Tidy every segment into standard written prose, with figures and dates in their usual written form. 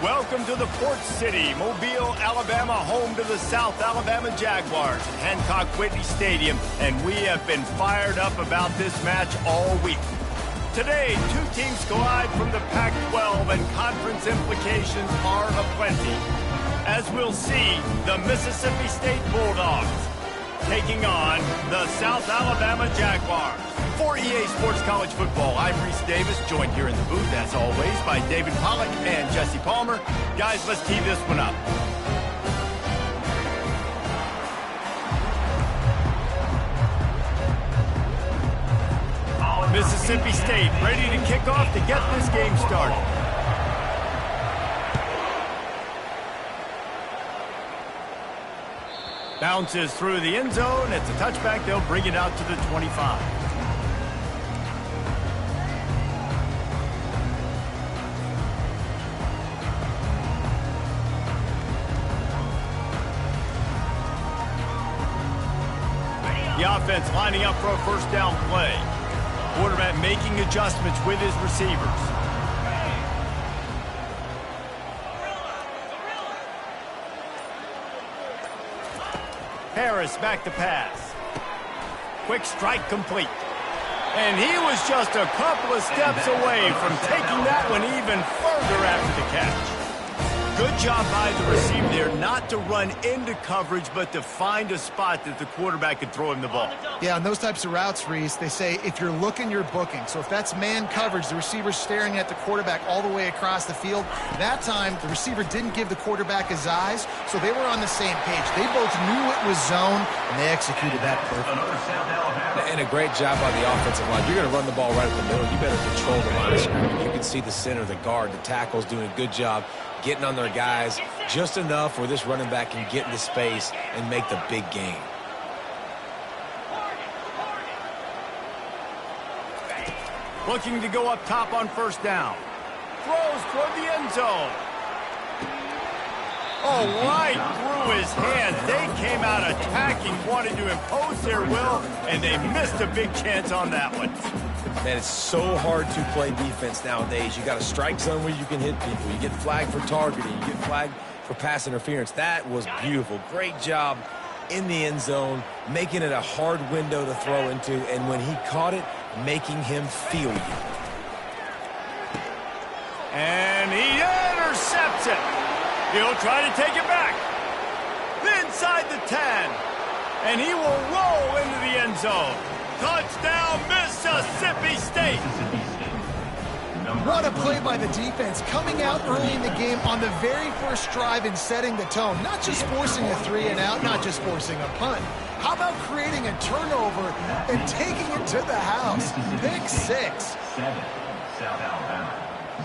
Welcome to the Port City, Mobile, Alabama, home to the South Alabama Jaguars at Hancock Whitney Stadium, and we have been fired up about this match all week. Today, two teams collide from the Pac-12, and conference implications are aplenty. As we'll see, the Mississippi State Bulldogs taking on the South Alabama Jaguars. For EA Sports College Football, I'm Reese Davis, joined here in the booth, as always, by David Pollack and Jesse Palmer. Guys, let's tee this one up. Mississippi State ready to kick off to get this game started. Bounces through the end zone. It's a touchback. They'll bring it out to the 25. The offense lining up for a first down play. Quarterback making adjustments with his receivers. Harris back to pass. Quick strike complete. And he was just a couple of steps away from taking that one even further after the catch. Good job by the receiver there, not to run into coverage, but to find a spot that the quarterback could throw him the ball. Yeah, on those types of routes, Reese, they say if you're looking, you're booking. So if that's man coverage, the receiver's staring at the quarterback all the way across the field. That time, the receiver didn't give the quarterback his eyes, so they were on the same page. They both knew it was zone, and they executed that perfectly. And a great job by the offensive line. You're going to run the ball right at the middle. You better control the line of scrimmage. You can see the center, the guard, the tackle's doing a good job getting on their guys just enough where this running back can get into space and make the big game. Looking to go up top on first down. Throws toward the end zone. Oh, right through his hands. They came out attacking, wanted to impose their will, and they missed a big chance on that one. Man, it's so hard to play defense nowadays. You got a strike zone where you can hit people. You get flagged for targeting. You get flagged for pass interference. That was beautiful. Great job in the end zone, making it a hard window to throw into, and when he caught it, making him feel you. And he intercepts it. He'll try to take it back. Inside the 10. And he will roll into the end zone. Touchdown, Mississippi State. What a play by the defense, coming out early in the game on the very first drive and setting the tone. Not just forcing a 3-and-out, not just forcing a punt. How about creating a turnover and taking it to the house? Pick 6. 7, South Alabama,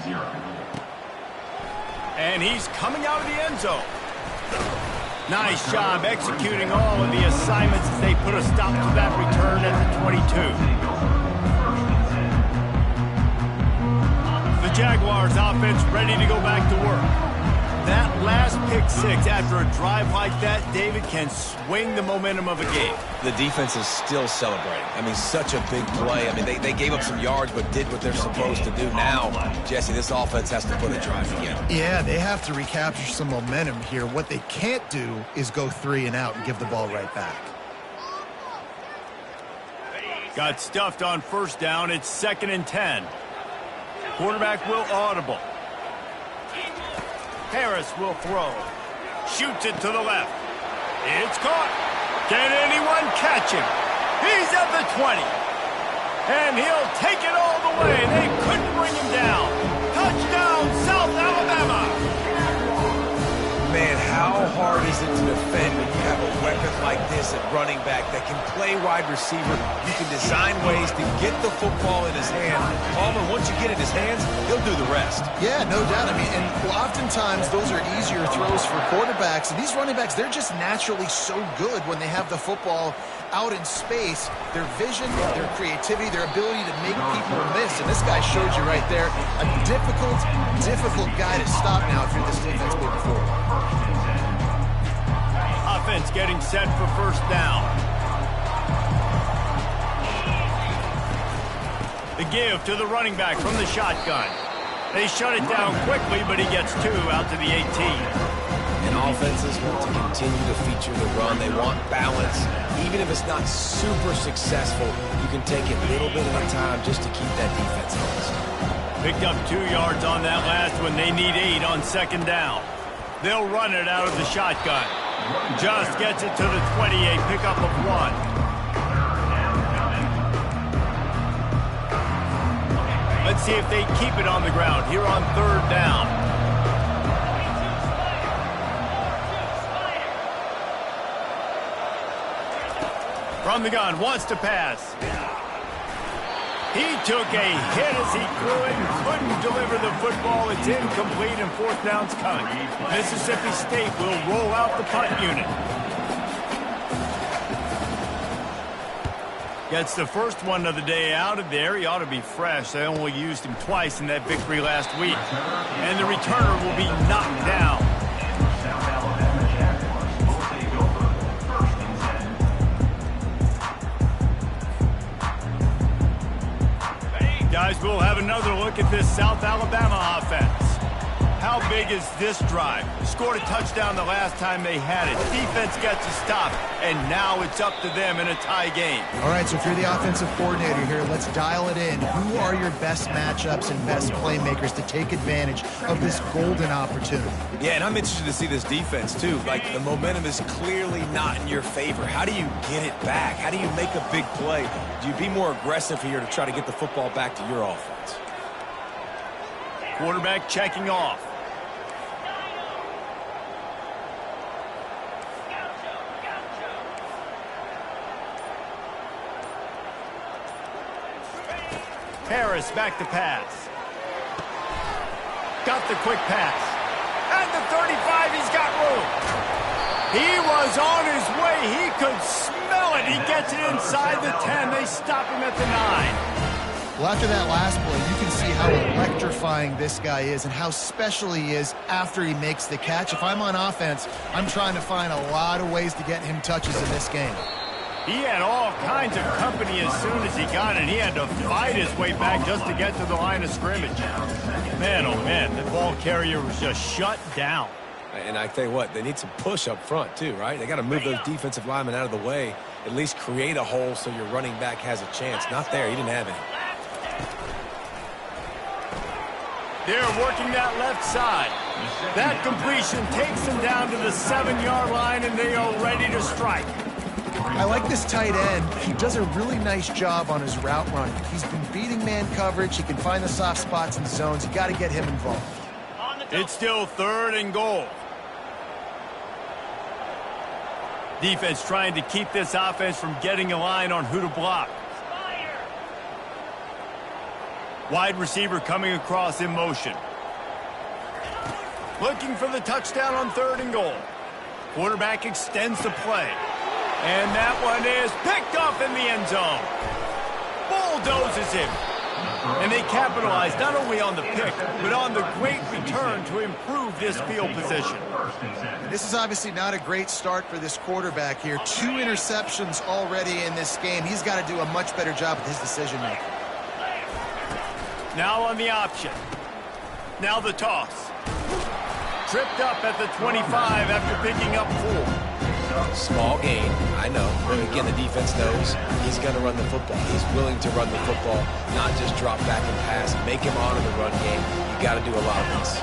0. And he's coming out of the end zone. Nice job executing all of the assignments as they put a stop to that return at the 22. The Jaguars offense ready to go back to work. That last pick 6 after a drive like that, David, can swing the momentum of a game. The defense is still celebrating. I mean, such a big play. I mean, they gave up some yards but did what they're supposed to do. Now, Jesse, this offense has to put a drive together. Yeah, they have to recapture some momentum here. What they can't do is go 3-and-out and give the ball right back. Got stuffed on first down. It's 2nd and 10. Quarterback will audible. Harris will throw. Shoots it to the left. It's caught. Can anyone catch him? He's at the 20. And he'll take it all the way. They couldn't bring him down. Touchdown, South Alabama. Man, how hard is it to defend when you have a weapon like this at running back that can play wide receiver? You can design ways to get the football in his hand. Palmer, once you get it in his hands, he'll do the rest. Yeah, no doubt. I mean, and oftentimes those are easier throws for quarterbacks. And these running backs, they're just naturally so good when they have the football out in space. Their vision, their creativity, their ability to make people miss. And this guy showed you right there, a difficult guy to stop now if you're this defense moving forward. Offense getting set for first down. The give to the running back from the shotgun. They shut it down quickly, but he gets 2 out to the 18. And offenses want to continue to feature the run. They want balance. Even if it's not super successful, you can take it a little bit at a time just to keep that defense honest. Picked up 2 yards on that last one. They need 8 on 2nd down. They'll run it out of the shotgun. Just gets it to the 28, pickup of 1. Let's see if they keep it on the ground here on 3rd down. From the gun, wants to pass. He took a hit as he threw it and couldn't deliver the football. It's incomplete and 4th down's coming. Mississippi State will roll out the punt unit. Gets the first one of the day out of there. He ought to be fresh. They only used him twice in that victory last week. And the returner will be knocked down. South Alabama Jaguars will take over 1st and 10. Guys, we'll have another look at this South Alabama offense. How big is this drive? Scored a touchdown the last time they had it. Defense gets a stop, and now it's up to them in a tie game. All right, so if you're the offensive coordinator here, let's dial it in. Who are your best matchups and best playmakers to take advantage of this golden opportunity? Yeah, and I'm interested to see this defense, too. Like, the momentum is clearly not in your favor. How do you get it back? How do you make a big play? Do you be more aggressive here to try to get the football back to your offense? Quarterback checking off. Harris back to pass. Got the quick pass. At the 35, he's got room. He was on his way. He could smell it. He gets it inside the 10. They stop him at the 9. Well, after that last play, you can see how electrifying this guy is and how special he is after he makes the catch. If I'm on offense, I'm trying to find a lot of ways to get him touches in this game. He had all kinds of company as soon as he got it. He had to fight his way back just to get to the line of scrimmage. Man, oh man, the ball carrier was just shut down. And I tell you what, they need some push up front too, right? They got to move those defensive linemen out of the way, at least create a hole so your running back has a chance. Not there, he didn't have any. They're working that left side. That completion takes them down to the 7-yard line, and they are ready to strike. I like this tight end. He does a really nice job on his route running. He's been beating man coverage. He can find the soft spots and zones. You got to get him involved. It's still 3rd and goal. Defense trying to keep this offense from getting a line on who to block. Wide receiver coming across in motion. Looking for the touchdown on 3rd and goal. Quarterback extends the play. And that one is picked off in the end zone. Bulldozes him. And they capitalize not only on the pick, but on the great return to improve this field position. This is obviously not a great start for this quarterback here. 2 interceptions already in this game. He's got to do a much better job with his decision making. Now on the option. Now the toss. Tripped up at the 25 after picking up 4. Small gain, I know. But again, the defense knows he's going to run the football. He's willing to run the football, not just drop back and pass. Make him honor the run game. You got to do a lot of this.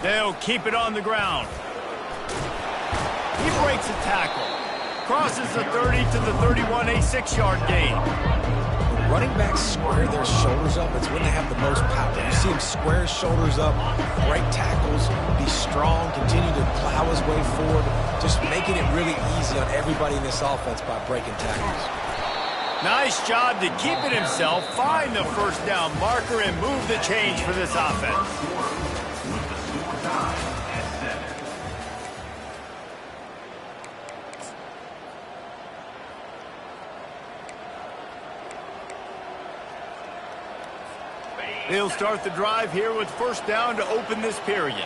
They'll keep it on the ground. He breaks a tackle. Crosses the 30 to the 31, a 6-yard gain. Running backs square their shoulders up. It's when they have the most power. You see him square his shoulders up, break tackles, be strong, continue to plow his way forward, just making it really easy on everybody in this offense by breaking tackles. Nice job to keep it himself, find the 1st down marker, and move the change for this offense. They'll start the drive here with 1st down to open this period.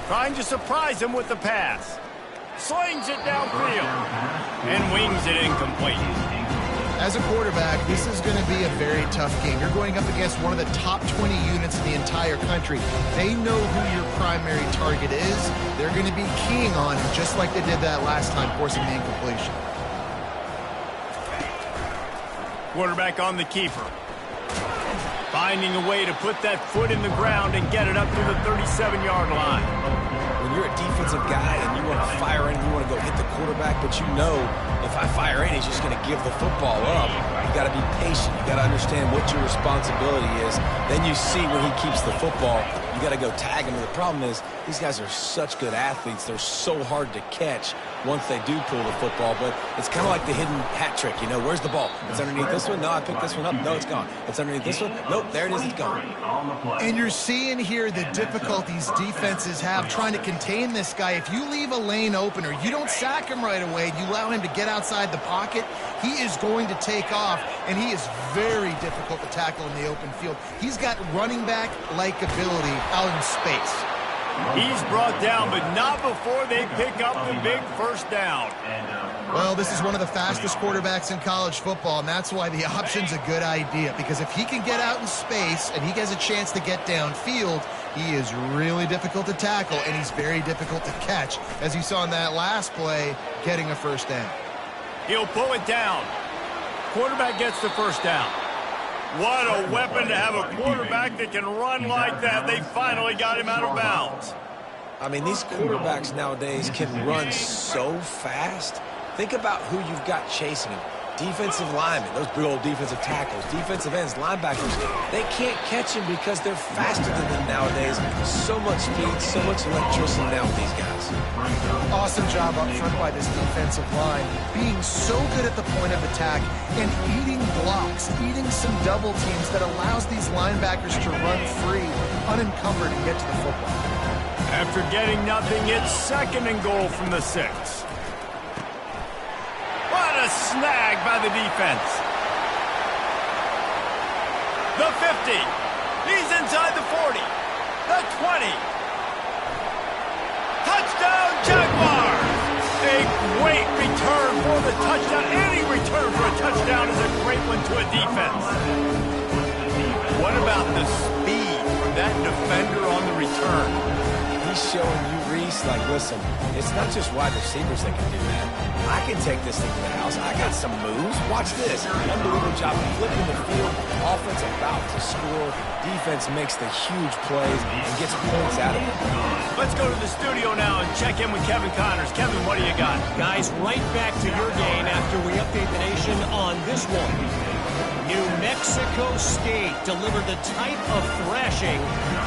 Trying to surprise him with the pass. slings it downfield, and wings it incomplete. As a quarterback, this is going to be a very tough game. You're going up against one of the top 20 units in the entire country. They know who your primary target is. They're going to be keying on him, just like they did that last time, forcing the incompletion. Quarterback on the keeper. Finding a way to put that foot in the ground and get it up to the 37-yard line. When you're a defensive guy and you want to fire in, you want to go hit the quarterback, but you know if I fire in, he's just going to give the football up. You got to be patient. You got to understand what your responsibility is. Then you see when he keeps the football, you got to go tag him. And the problem is these guys are such good athletes. They're so hard to catch once they do pull the football. But it's kind of like the hidden hat trick. You know, where's the ball? It's underneath this one. No, I picked this one up. No, it's gone. It's underneath this one. Nope, there it is. It's gone. And you're seeing here the difficulties defenses have trying to contain this guy. If you leave a lane open or you don't sack him right away, you allow him to get outside the pocket, he is going to take off, and he is very difficult to tackle in the open field. He's got running back-like ability out in space. He's brought down, but not before they pick up the big first down. Well, this is one of the fastest quarterbacks in college football, and that's why the option's a good idea, because if he can get out in space and he has a chance to get downfield, he is really difficult to tackle, and he's very difficult to catch, as you saw in that last play, getting a first down. He'll pull it down. Quarterback gets the first down. What a weapon to have a quarterback that can run like that. They finally got him out of bounds. I mean, these quarterbacks nowadays can run so fast. Think about who you've got chasing him. Defensive linemen, those big old defensive tackles, defensive ends, linebackers, they can't catch him because they're faster than them nowadays. So much speed, so much electricity now with these guys. Awesome job up front by this defensive line, being so good at the point of attack and eating blocks, eating some double teams that allows these linebackers to run free, unencumbered, and get to the football. After getting nothing, it's 2nd and goal from the 6. What a snag by the defense. The 50. He's inside the 40. The 20. Touchdown, Jaguars! A great return for the touchdown. Any return for a touchdown is a great one to a defense. What about the speed from that defender on the return? He's showing you, Reese, like, listen, it's not just wide receivers that can do that. I can take this thing to the house. I got some moves. Watch this. Unbelievable job flipping the field. Offense about to score. Defense makes the huge plays and gets points out of it. Let's go to the studio now and check in with Kevin Connors. Kevin, what do you got? Guys, right back to your game after we update the nation on this one. New Mexico State delivered the type of thrashing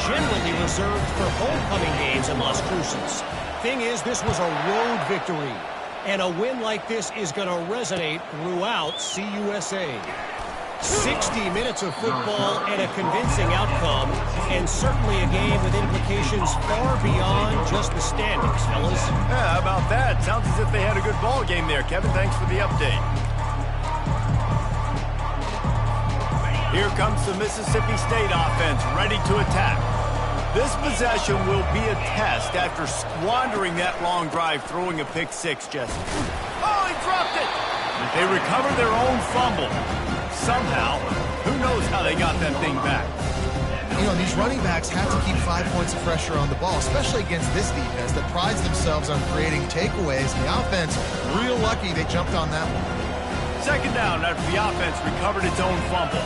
generally reserved for homecoming games in Las Cruces. Thing is, this was a road victory, and a win like this is going to resonate throughout CUSA. 60 minutes of football and a convincing outcome, and certainly a game with implications far beyond just the standings, fellas. Yeah, how about that? Sounds as if they had a good ball game there. Kevin, thanks for the update. Here comes the Mississippi State offense, ready to attack. This possession will be a test after squandering that long drive, throwing a pick 6, Jesse. Oh, he dropped it! They recover their own fumble. Somehow, who knows how they got that thing back. You know, these running backs have to keep 5 points of pressure on the ball, especially against this defense that prides themselves on creating takeaways. And the offense, real lucky they jumped on that one. 2nd down after the offense recovered its own fumble.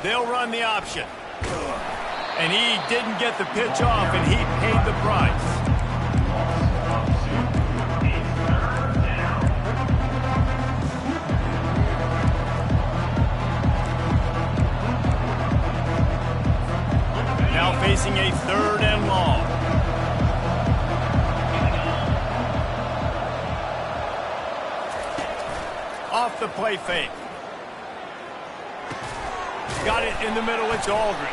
They'll run the option. And he didn't get the pitch off, and he paid the price. Now facing a 3rd and long. Off the play fake. Got it in the middle, it's Aldridge.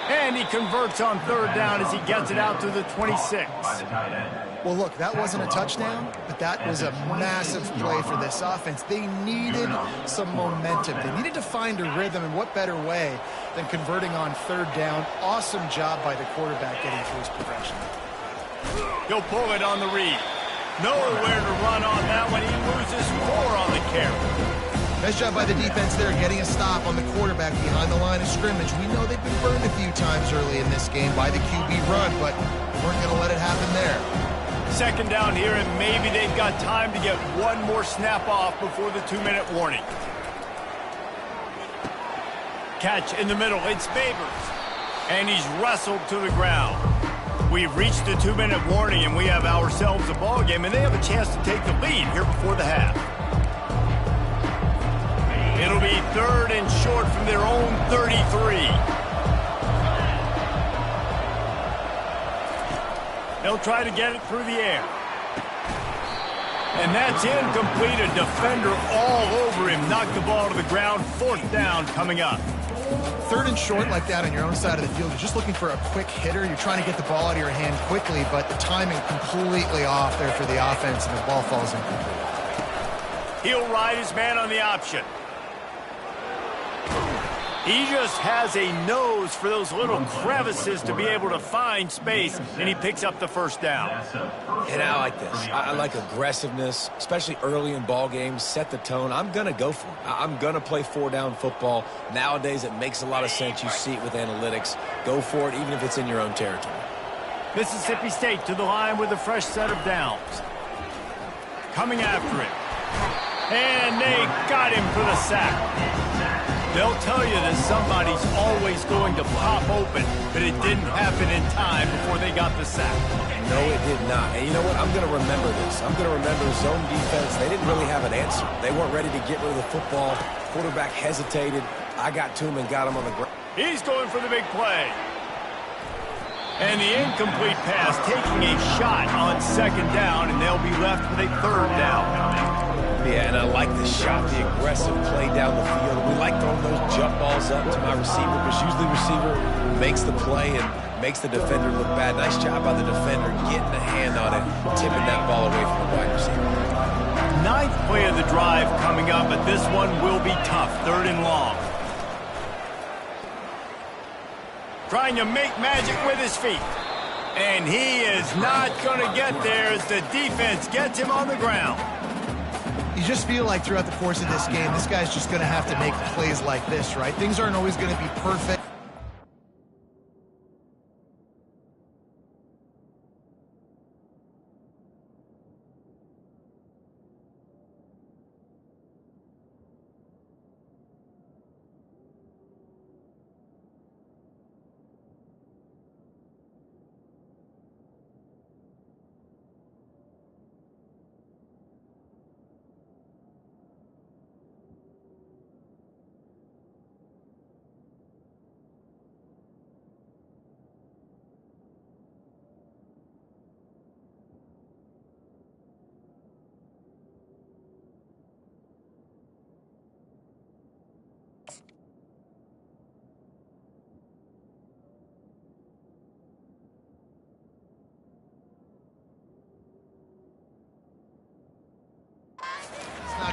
And he converts on 3rd down as he gets it out to the 26. Well, look, that wasn't a touchdown, but that was a massive play for this offense. They needed some momentum. They needed to find a rhythm, and what better way than converting on 3rd down. Awesome job by the quarterback getting through his progression. He'll pull it on the read. Nowhere to run on that one. He loses 4 on the carry. Nice job by the defense there, getting a stop on the quarterback behind the line of scrimmage. We know they've been burned a few times early in this game by the QB run, but we weren't going to let it happen there. Second down here, and maybe they've got time to get one more snap off before the 2-minute warning. Catch in the middle. It's Babers. And he's wrestled to the ground. We've reached the 2-minute warning, and we have ourselves a ball game, and they have a chance to take the lead here before the half. It'll be 3rd and short from their own 33. They'll try to get it through the air. And that's incomplete. A defender all over him. Knocked the ball to the ground. 4th down coming up. 3rd and short like that on your own side of the field. You're just looking for a quick hitter. You're trying to get the ball out of your hand quickly, but the timing completely off there for the offense, and the ball falls incomplete. He'll ride his man on the option. He just has a nose for those little crevices to be able to find space, and he picks up the 1st down. And I like this. I like aggressiveness, especially early in ball games. Set the tone. I'm going to go for it. I'm going to play 4-down football. Nowadays, it makes a lot of sense. You see it with analytics. Go for it, even if it's in your own territory. Mississippi State to the line with a fresh set of downs. Coming after it. And they got him for the sack. They'll tell you that somebody's always going to pop open, but it didn't happen in time before they got the sack. No, it did not. And you know what? I'm going to remember this. I'm going to remember zone defense. They didn't really have an answer. They weren't ready to get rid of the football. Quarterback hesitated. I got to him and got him on the ground. He's going for the big play. And the incomplete pass taking a shot on 2nd down, and they'll be left with a 3rd down. Yeah, and I like the shot, the aggressive play down the field. We like throwing those jump balls up to my receiver, because usually the receiver makes the play and makes the defender look bad. Nice job by the defender getting a hand on it, tipping that ball away from the wide receiver. 9th play of the drive coming up, but this one will be tough. 3rd and long. Trying to make magic with his feet. And he is not going to get there as the defense gets him on the ground. You just feel like throughout the course of this game, this guy's just going to have to make plays like this, right? Things aren't always going to be perfect.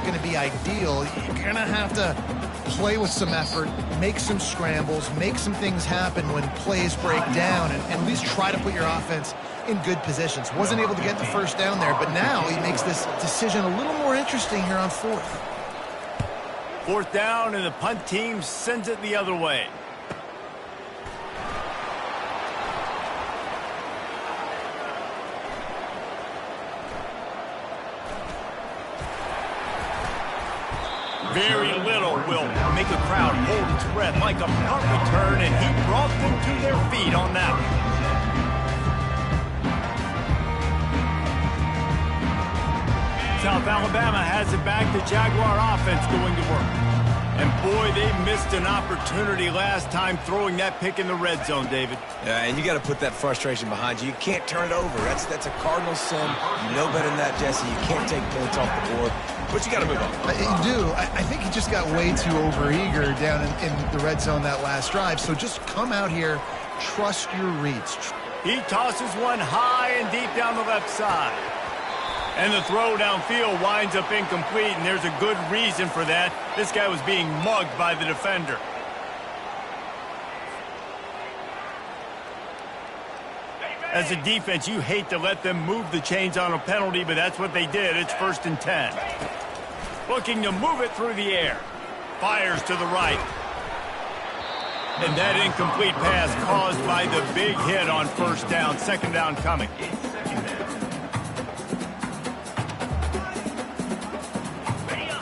Going to be ideal. You're going to have to play with some effort, make some scrambles, make some things happen when plays break down, and at least try to put your offense in good positions. Wasn't able to get the 1st down there, but now he makes this decision a little more interesting here on 4th. 4th down, and the punt team sends it the other way. Very little will make a crowd hold its breath like a punt return, and he brought them to their feet on that one. South Alabama has it back. The Jaguar offense going to work. And boy, they missed an opportunity last time throwing that pick in the red zone, David. Yeah, and you got to put that frustration behind you. You can't turn it over. That's a cardinal sin. You know better than that, Jesse. You can't take points off the board, but you got to move on. You do. I think he just got way too overeager down in the red zone that last drive. So just come out here, trust your reads. He tosses one high and deep down the left side. And the throw downfield winds up incomplete, and there's a good reason for that. This guy was being mugged by the defender. As a defense, you hate to let them move the chains on a penalty, but that's what they did. It's 1st and 10. Looking to move it through the air. Fires to the right. And that incomplete pass caused by the big hit on 1st down. 2nd down coming.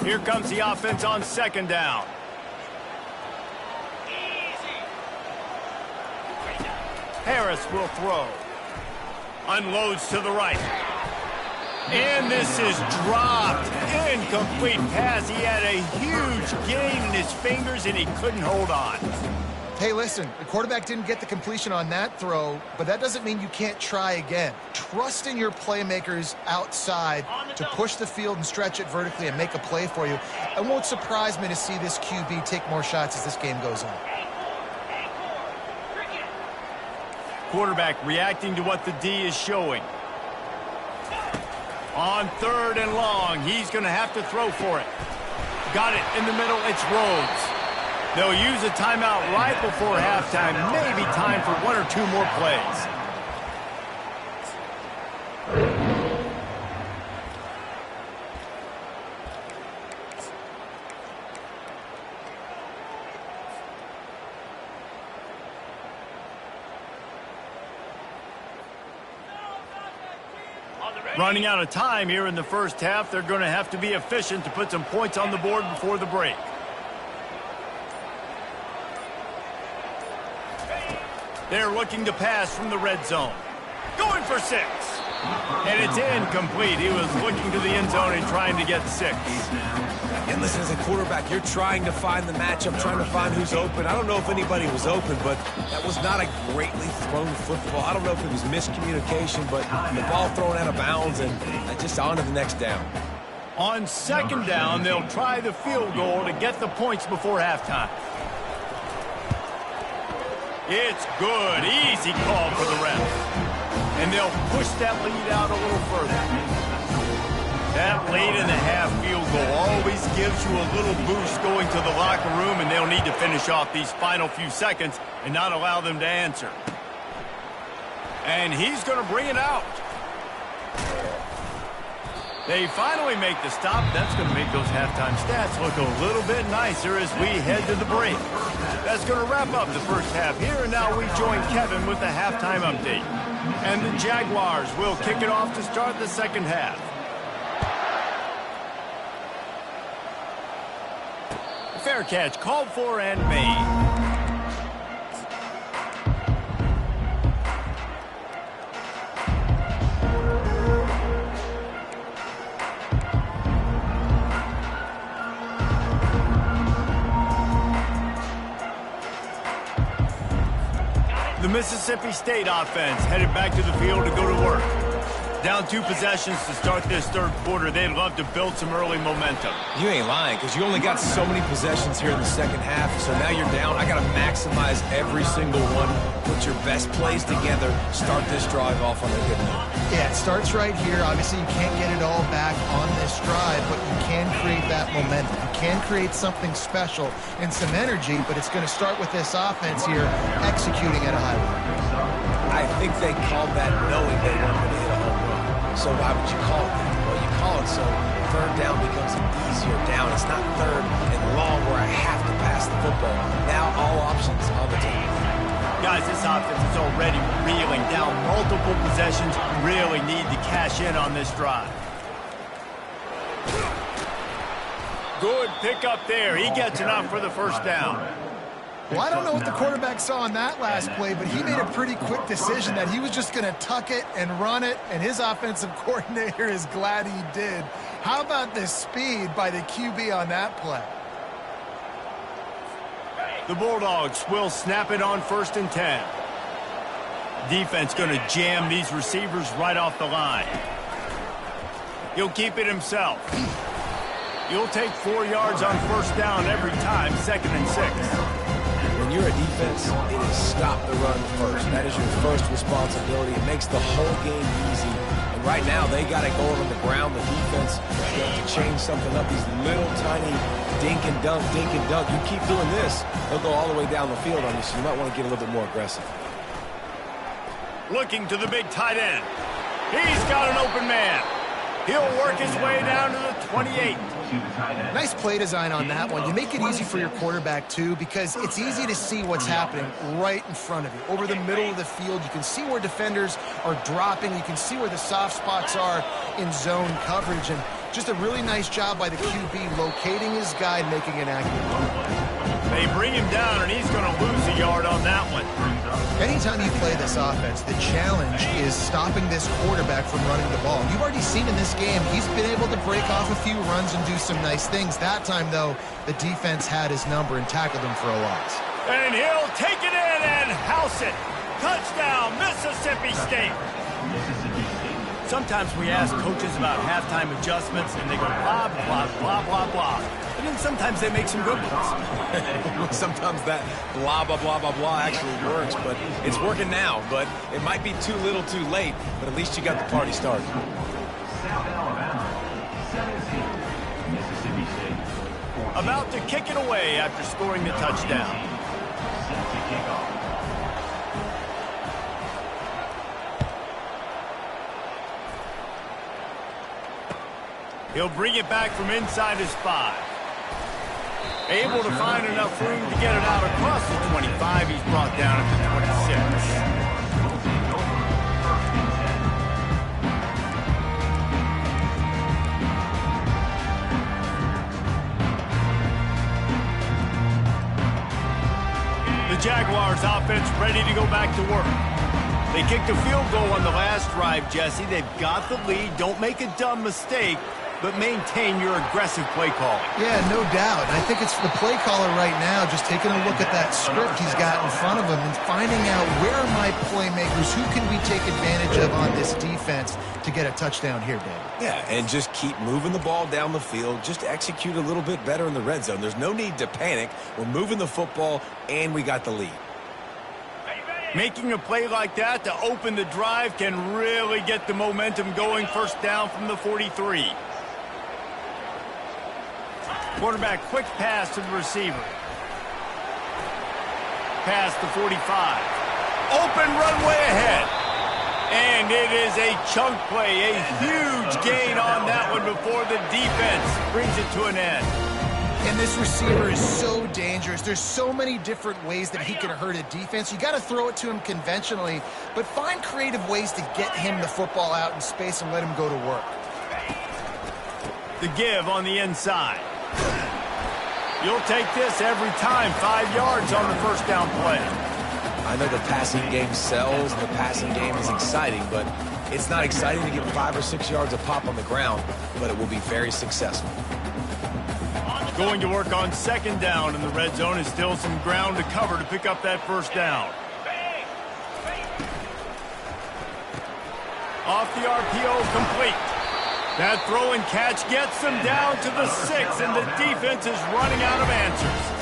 Here comes the offense on 2nd down. Harris will throw. Unloads to the right. And this is dropped. Incomplete pass. He had a huge gain in his fingers, and he couldn't hold on. Hey, listen, the quarterback didn't get the completion on that throw, but that doesn't mean you can't try again. Trust in your playmakers outside to push the field and stretch it vertically and make a play for you. It won't surprise me to see this QB take more shots as this game goes on. Quarterback reacting to what the D is showing. On 3rd and long, he's going to have to throw for it. Got it in the middle. It's Rhodes. They'll use a timeout right before halftime. Maybe time for 1 or 2 more plays. Running out of time here in the 1st half. They're going to have to be efficient to put some points on the board before the break. They're looking to pass from the red zone. Going for 6. And it's incomplete. He was looking to the end zone and trying to get 6. And listen, as a quarterback, you're trying to find the matchup, trying to find who's open. I don't know if anybody was open, but that was not a greatly thrown football. I don't know if it was miscommunication, but the ball thrown out of bounds and just on to the next down. On 2nd down, they'll try the field goal to get the points before halftime. It's good. Easy call for the ref. And they'll push that lead out a little further. That late-in-the-half field goal always gives you a little boost going to the locker room, and they'll need to finish off these final few seconds and not allow them to answer. And he's going to bring it out. They finally make the stop. That's going to make those halftime stats look a little bit nicer as we head to the break. That's going to wrap up the 1st half here, and now we join Kevin with the halftime update. And the Jaguars will kick it off to start the 2nd half. Fair catch called for and made. The Mississippi State offense headed back to the field to go to work. Down 2 possessions to start this 3rd quarter. They'd love to build some early momentum. You ain't lying, because you only got so many possessions here in the 2nd half, so now you're down. I got to maximize every single one. Put your best plays together. Start this drive off on a good note. Yeah, it starts right here. Obviously, you can't get it all back on this drive, but you can create that momentum. You can create something special and some energy, but it's going to start with this offense here executing at a high level. I think they called that knowing they weren't going to hit a home run. So why would you call it that? Well, you call it so 3rd down becomes an easier down. It's not 3rd and long where I have to pass the football. Now all options on the table. Guys, this offense is already reeling down multiple possessions. Really need to cash in on this drive. Good pickup there. He gets enough for the 1st down. Well, I don't know what the quarterback saw on that last play, but he made a pretty quick decision that he was just going to tuck it and run it, and his offensive coordinator is glad he did. How about the speed by the QB on that play? The Bulldogs will snap it on 1st and 10. Defense going to jam these receivers right off the line. He'll keep it himself. He'll take 4 yards on 1st down every time, 2nd and 6. When you're a defense, it is stop the run first. That is your first responsibility. It makes the whole game easy. And right now, they got it going on the ground. The defense is going to change something up. These little tiny dink and dunk, dink and dunk. You keep doing this, they'll go all the way down the field on you, so you might want to get a little bit more aggressive. Looking to the big tight end. He's got an open man. He'll work his way down to the 28. Nice play design on that one. You make it easy for your quarterback, too, because it's easy to see what's happening right in front of you. Over the middle of the field, you can see where defenders are dropping. You can see where the soft spots are in zone coverage. And just a really nice job by the QB locating his guy and making an accurate one. They bring him down, and he's going to lose a yard on that one. Anytime you play this offense, the challenge is stopping this quarterback from running the ball. You've already seen in this game, he's been able to break off a few runs and do some nice things. That time, though, the defense had his number and tackled him for a loss. And he'll take it in and house it. Touchdown, Mississippi State. Sometimes we ask coaches about halftime adjustments, and they go blah, blah, blah, blah, blah. And then sometimes they make some good ones. Sometimes that blah, blah, blah, blah, blah actually works, but it's working now. But it might be too little too late, but at least you got the party started. South Alabama, 17, Mississippi State. About to kick it away after scoring the touchdown. Set to kick off. He'll bring it back from inside his 5. Able to find enough room to get it out across the 25. He's brought down at the 26. The Jaguars offense ready to go back to work. They kicked a field goal on the last drive, Jesse. They've got the lead. Don't make a dumb mistake, but maintain your aggressive play calling. Yeah, no doubt. I think it's the play caller right now just taking a look at that script he's got in front of him and finding out where are my playmakers, who can we take advantage of on this defense to get a touchdown here, David. Yeah, and just keep moving the ball down the field. Just execute a little bit better in the red zone. There's no need to panic. We're moving the football, and we got the lead. Making a play like that to open the drive can really get the momentum going. First down from the 43. Quarterback quick pass to the receiver. Pass to 45. Open runway ahead. And it is a chunk play, a huge gain on that one before the defense brings it to an end. And this receiver is so dangerous. There's so many different ways that he can hurt a defense. You got to throw it to him conventionally, but find creative ways to get him the football out in space and let him go to work. The give on the inside. You'll take this every time. 5 yards on the first down play. I know the passing game sells, and the passing game is exciting, but it's not exciting to get 5 or 6 yards of pop on the ground, but it will be very successful. Going to work on second down in the red zone is still some ground to cover to pick up that first down. Off the RPO, complete. That throw and catch gets them down to the 6, and the defense is running out of answers.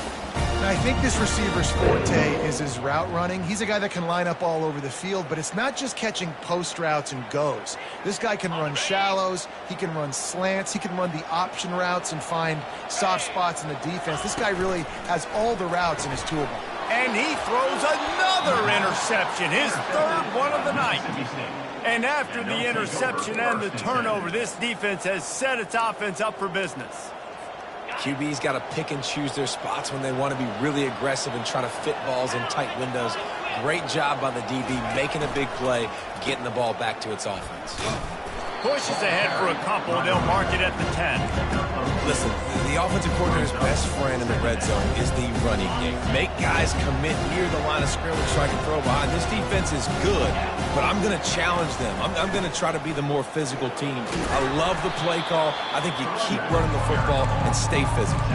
I think this receiver's forte is his route running. He's a guy that can line up all over the field, but it's not just catching post routes and goes. This guy can run shallows, he can run slants, he can run the option routes and find soft spots in the defense. This guy really has all the routes in his toolbox. And he throws another interception, his third one of the night. And after the interception and the turnover, this defense has set its offense up for business. QB's got to pick and choose their spots when they want to be really aggressive and try to fit balls in tight windows. Great job by the DB making a big play, getting the ball back to its offense. Pushes ahead for a couple. They'll mark it at the 10. Listen, the offensive coordinator's best friend in the red zone is the running game. Make guys commit near the line of scrimmage so I can throw behind. This defense is good, but I'm going to challenge them. I'm going to try to be the more physical team. I love the play call. I think you keep running the football and stay physical.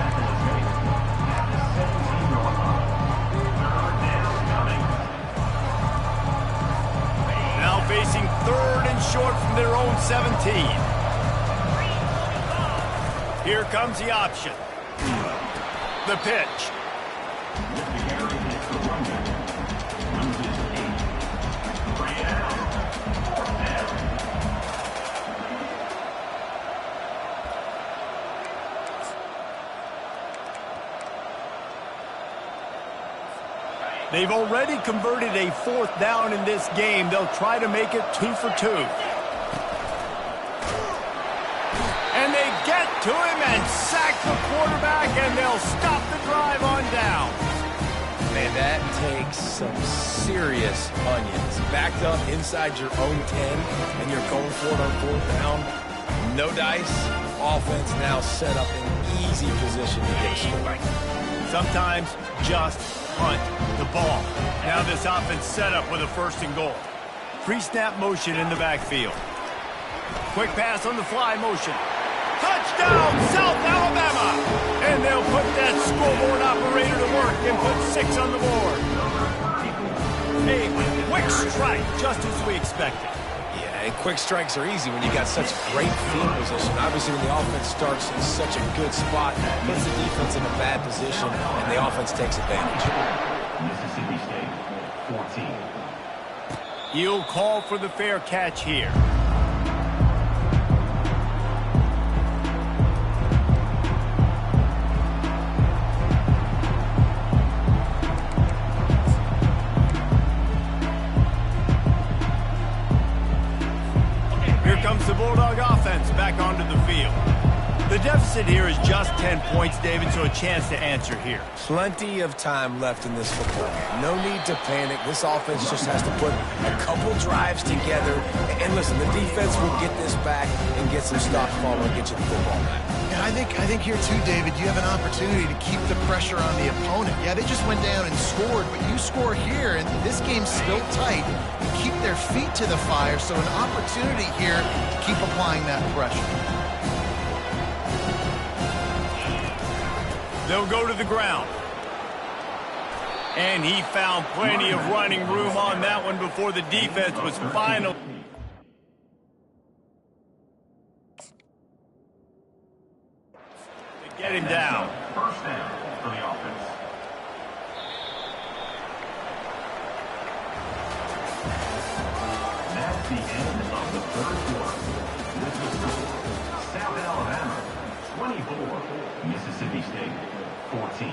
Now facing third and short from their own 17. Here comes the option. The pitch. They've already converted a 4th down in this game. They'll try to make it 2 for 2. And they get to him and sack the quarterback, and they'll stop the drive on down. Man, that takes some serious onions. Backed up inside your own 10, and you're going for it on 4th down. No dice. Offense now set up in easy position to get a score. Sometimes just punt the ball. Now this offense set up with a 1st and goal. Pre-snap motion in the backfield. Quick pass on the fly motion. Touchdown, South Alabama! And they'll put that scoreboard operator to work and put 6 on the board. A quick strike, just as we expected. Yeah, and quick strikes are easy when you got such great field position. Obviously, when the offense starts in such a good spot, it puts the defense in a bad position, and the offense takes advantage. Mississippi State, 14. He'll call for the fair catch here. Comes the Bulldog offense back onto the field. The deficit here is just 10 points, David, so a chance to answer here. Plenty of time left in this football game. No need to panic. This offense just has to put a couple drives together. And listen, the defense will get this back and get some stops following and get you the football back. And I think here too, David, you have an opportunity to keep the pressure on the opponent. Yeah, they just went down and scored, but you score here, and this game's still tight. You keep their feet to the fire, so an opportunity here to keep applying that pressure. They'll go to the ground. And he found plenty of running room on that one before the defense was final. Get him down. 1st down for the offense. That's the end of the 3rd quarter. With the score, South Alabama 24, Mississippi State 14.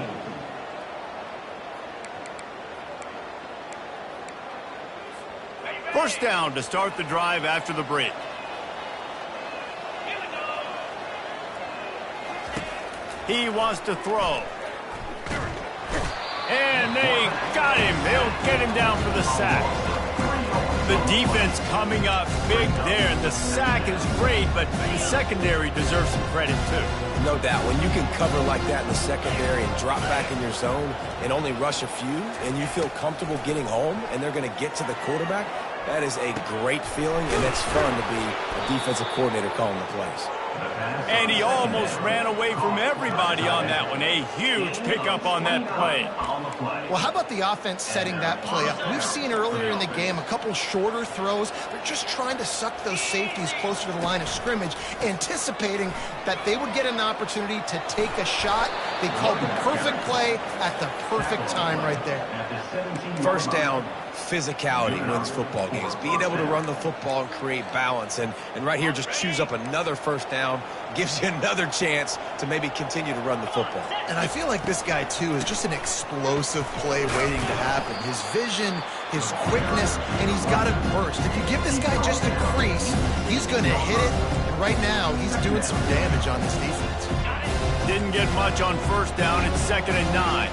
First down to start the drive after the break. He wants to throw. And they got him. They'll get him down for the sack. The defense coming up big there. The sack is great, but the secondary deserves some credit too. No doubt. When you can cover like that in the secondary and drop back in your zone and only rush a few, and you feel comfortable getting home, and they're going to get to the quarterback, that is a great feeling, and it's fun to be a defensive coordinator calling the plays. And he almost ran away from everybody on that one. A huge pickup on that play. Well, how about the offense setting that play up? We've seen earlier in the game a couple shorter throws. They're just trying to suck those safeties closer to the line of scrimmage, anticipating that they would get an opportunity to take a shot. They called the perfect play at the perfect time right there. First down, physicality wins football games. Being able to run the football and create balance. And right here, just choose up another first down, gives you another chance to maybe continue to run the football. And I feel like this guy, too, is just an explosive play waiting to happen. His vision, his quickness, and he's got a burst. If you give this guy just a crease, he's going to hit it. And right now, he's doing some damage on this defense. Didn't get much on first down. It's 2nd and 9.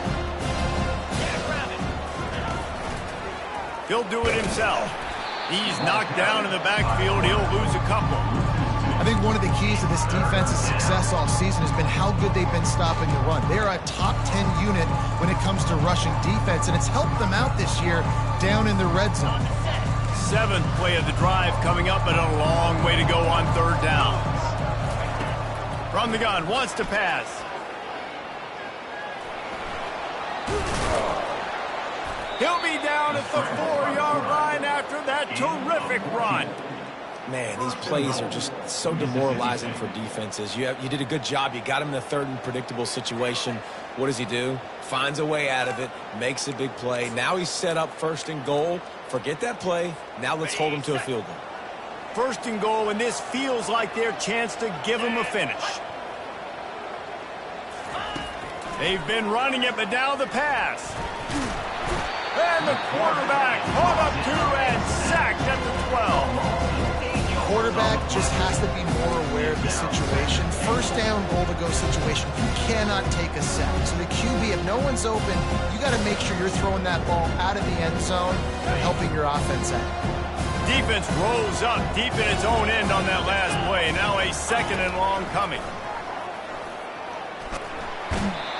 He'll do it himself. He's knocked down in the backfield. He'll lose a couple. I think one of the keys to this defense's success all season has been how good they've been stopping the run. They're a top 10 unit when it comes to rushing defense, and it's helped them out this year down in the red zone. 7th play of the drive coming up, but a long way to go on 3rd down. From the gun, wants to pass. He'll be down at the 4-yard line after that terrific run. Man, these plays are just so demoralizing for defenses. You did a good job. You got him in a 3rd and predictable situation. What does he do? Finds a way out of it, makes a big play. Now he's set up 1st and goal. Forget that play. Now let's hold him to a field goal. 1st and goal, and this feels like their chance to give him a finish. They've been running it, but now the pass. And the quarterback caught up to and sacked at the 12. Quarterback just has to be more aware of the situation. First down, goal-to-go situation, you cannot take a sack. So the QB, if no one's open, you got to make sure you're throwing that ball out of the end zone, helping your offense out. Defense rolls up deep in its own end on that last play. Now a 2nd and long coming.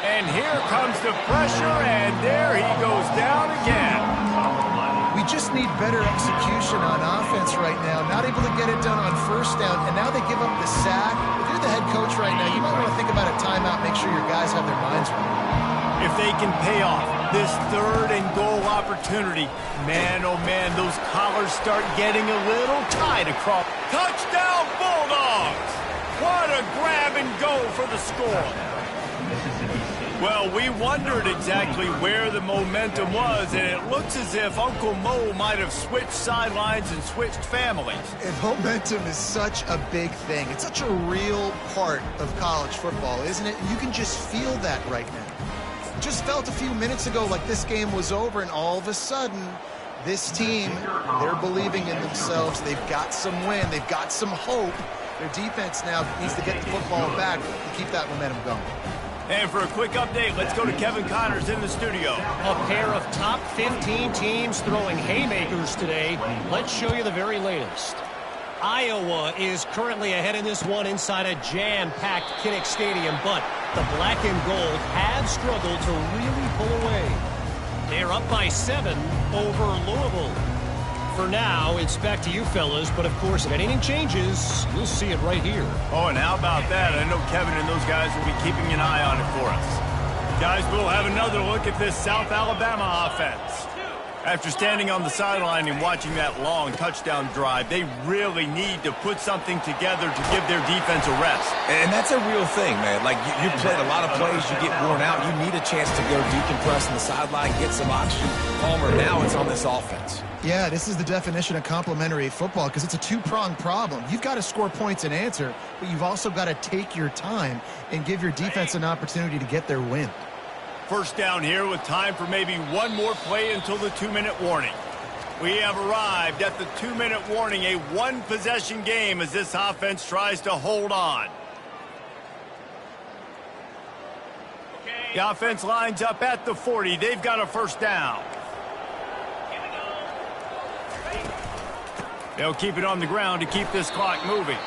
And here comes the pressure, and there he goes down again. We just need better execution on offense right now. Not able to get it done on first down, and now they give up the sack. If you're the head coach right now, you might want to think about a timeout, make sure your guys have their minds right. If they can pay off this 3rd and goal opportunity, man, oh man, those collars start getting a little tight across. Touchdown Bulldogs! What a grab and go for the score. Well, we wondered exactly where the momentum was, and it looks as if Uncle Mo might have switched sidelines and switched families. And momentum is such a big thing. It's such a real part of college football, isn't it? You can just feel that right now. Just felt a few minutes ago like this game was over, and all of a sudden, this team, they're believing in themselves. They've got some win. They've got some hope. Their defense now needs to get the football back to keep that momentum going. And for a quick update, let's go to Kevin Connors in the studio. A pair of top 15 teams throwing haymakers today. Let's show you the very latest. Iowa is currently ahead in this one inside a jam-packed Kinnick Stadium, but the black and gold have struggled to really pull away. They're up by 7 over Louisville. For now, it's back to you fellas, but of course, if anything changes, you'll see it right here. Oh, and how about that? I know Kevin and those guys will be keeping an eye on it for us. Guys, we'll have another look at this South Alabama offense. After standing on the sideline and watching that long touchdown drive, they really need to put something together to give their defense a rest. And that's a real thing, man. Like, you played a lot of plays, you get worn out, you need a chance to go decompress on the sideline, get some oxygen. Palmer, now it's on this offense. Yeah, this is the definition of complementary football because it's a two-pronged problem. You've got to score points and answer, but you've also got to take your time and give your defense an opportunity to get their win. First down here with time for maybe one more play until the 2-minute warning. We have arrived at the 2-minute warning, a one-possession game as this offense tries to hold on. The offense lines up at the 40. They've got a first down. They'll keep it on the ground to keep this clock moving.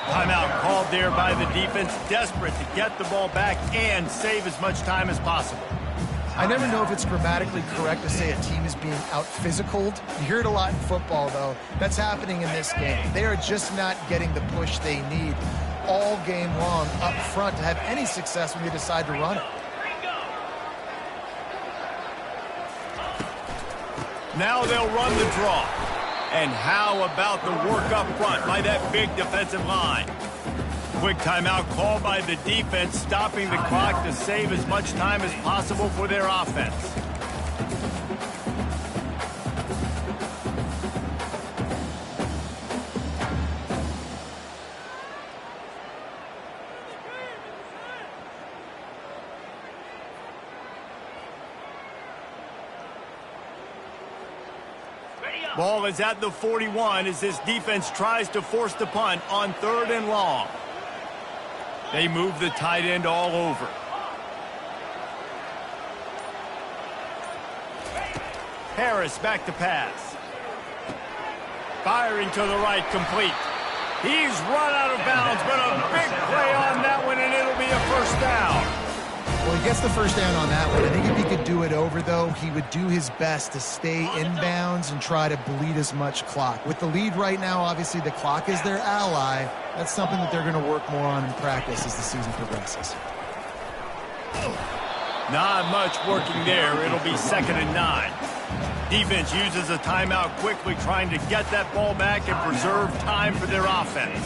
Timeout called there by the defense, desperate to get the ball back and save as much time as possible. I never know if it's grammatically correct to say a team is being out-physicaled. You hear it a lot in football, though. That's happening in this game. They are just not getting the push they need all game long up front to have any success when they decide to run it. Now they'll run the draw. And how about the work up front by that big defensive line? Quick timeout called by the defense, stopping the clock to save as much time as possible for their offense. Ball is at the 41 as this defense tries to force the punt on 3rd and long. They move the tight end all over. Harris back to pass. Firing to the right, complete. He's run out of bounds, but a big play on that one, and it'll be a first down. Well, he gets the first down on that one. I think if he could do it over, though, he would do his best to stay inbounds and try to bleed as much clock. With the lead right now, obviously the clock is their ally. That's something that they're going to work more on in practice as the season progresses. Not much working there. It'll be 2nd and 9. Defense uses a timeout quickly, trying to get that ball back and preserve time for their offense.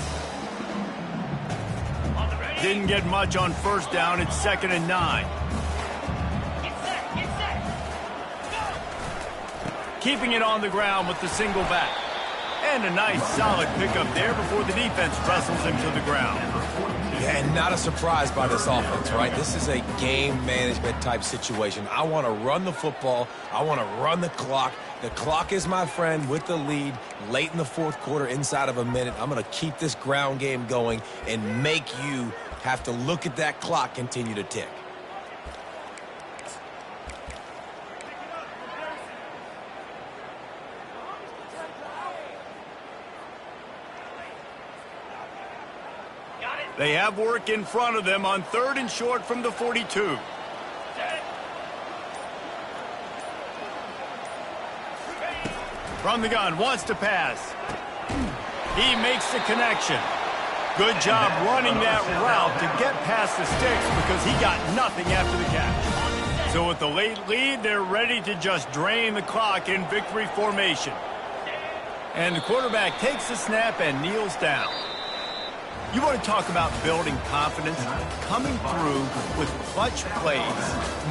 Didn't get much on first down. It's 2nd and 9. Keeping it on the ground with the single back. And a nice solid pickup there before the defense wrestles him to the ground. Yeah, and not a surprise by this offense, right? This is a game management type situation. I want to run the football. I want to run the clock. The clock is my friend with the lead late in the fourth quarter, inside of a minute. I'm going to keep this ground game going and make you have to look at that clock continue to tick. They have work in front of them on 3rd and short from the 42. From the gun, wants to pass. He makes the connection. Good job running that route to get past the sticks because he got nothing after the catch. So with the late lead, they're ready to just drain the clock in victory formation. And the quarterback takes the snap and kneels down. You want to talk about building confidence? Coming through with clutch plays,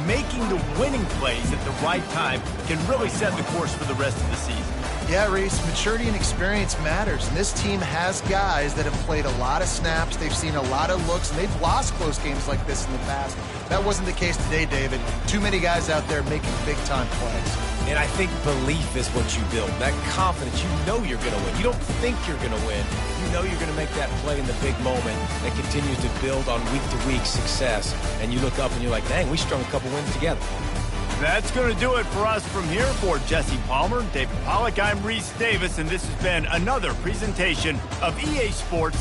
making the winning plays at the right time can really set the course for the rest of the season. Yeah, Reese, maturity and experience matters, and this team has guys that have played a lot of snaps, they've seen a lot of looks, and they've lost close games like this in the past. That wasn't the case today, David. Too many guys out there making big-time plays. And I think belief is what you build. That confidence, you know you're going to win. You don't think you're going to win. You know you're going to make that play in the big moment that continues to build on week-to-week success. And you look up and you're like, dang, we strung a couple wins together. That's going to do it for us from here. For Jesse Palmer, David Pollack, I'm Reese Davis, and this has been another presentation of EA Sports.